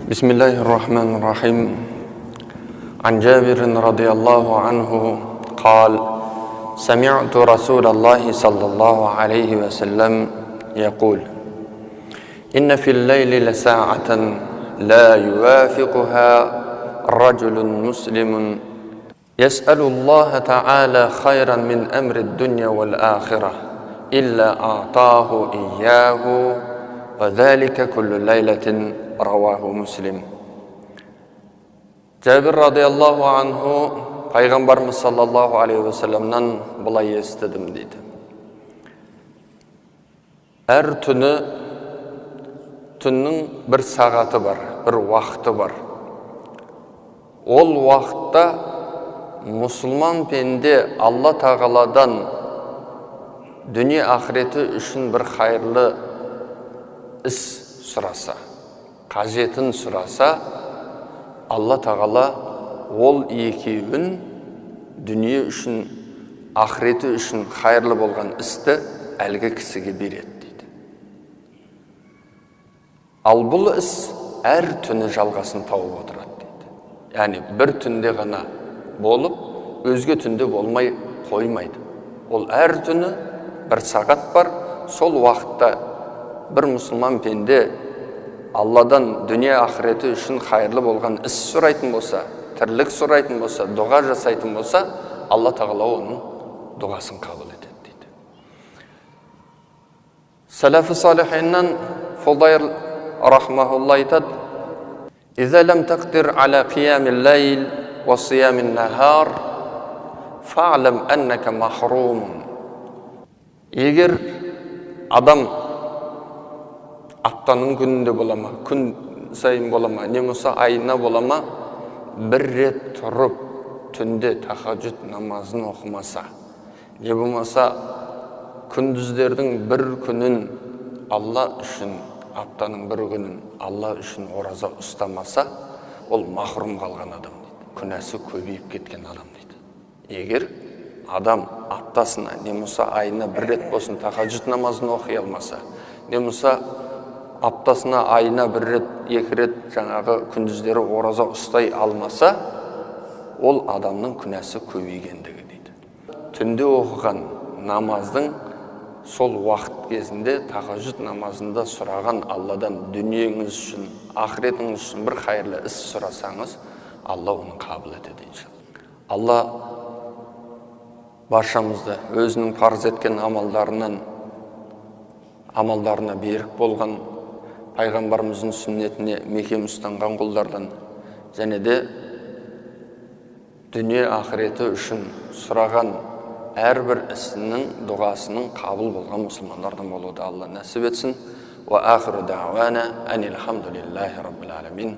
بسم الله الرحمن الرحيم عن جابر رضي الله عنه قال سمعت رسول الله صلى الله عليه وسلم يقول إن في الليل لساعة لا يوافقها رجل مسلم يسأل الله تعالى خيرا من أمر الدنيا والآخرة إلا أعطاه إياه وذلك كل ليلة رواه مسلم. Jabir radıyallahu anhu Peygamberimiz sallallahu aleyhi ve sellem'den былай естідім дейді. Әр түннің бір сағаты бар, бір уақыты бар. Ол уақытта мұсылман пенде Алла тағаладан дүние ақыреті үшін бір хайырлы іс сұраса, қажетін сұраса, Алла тағала ол екеуін дүние үшін, ақыреті үшін хайырлы болған істі әлгі кісіге береді дейді. Ал бұл іс әр түні жалғасын тауып отырады дейді. Яғни бір түнде ғана болып, өзге түнде болмай қоймайды. Ол әр түні бір сағат бар, сол уақытта бір мұсылман пенде Алладан дүние ақыреті үшін хайырлы болған іс сұрайтын болса, тірлік сұрайтын болса, дұға жасайтын болса, Алла тағала оның дұғасын қабыл етеді дейді. Сәләфі салихиннан Фудайл рахмахулла айтады: «Иза лам тaqdir ala qiyamil layl wa siyamin nahar fa'lam annaka mahrumun». Егер адам аптаның күнінде болама, күн сайын болама, не болса айына болама, бір рет тұрып түнде тахаджуд намазын оқымаса, не болмаса күндіздердің бір күнін Алла үшін, аптаның бір күнін Алла үшін ораза ұстамаса, ол махрум қалған адам дейді. Күнәсі көбейіп кеткен адам дейді. Егер адам аптасына, не болса айына бір рет болсын тахаджуд намазын оқи алмаса, не болса аптасына айына бір рет, екі рет жаңағы күндіздері ораза ұстай алмаса, ол адамның күнәсі көбейгендігі дейді. Түнде оқыған намаздың сол уақыт кезінде тахаджуд намазында сұраған Алладан дүниеңіз үшін, ақыретіңіз үшін бір хайырлы іс сұрасаңыз, Алла оны қабыл етеді иншалла. Алла баршамызды өзінің парыз еткен амалдарына берік болған, пайғамбарымыздың сүннетіне мекем ұстанған құлдардан, және де дүние ақыреті үшін сұраған әрбір ісінің, дұғасының қабыл болған мұсылмандардан болуды Алла нәсіп етсін. Ва ахиру дa'wana анил хамдулиллахи раббил аламин.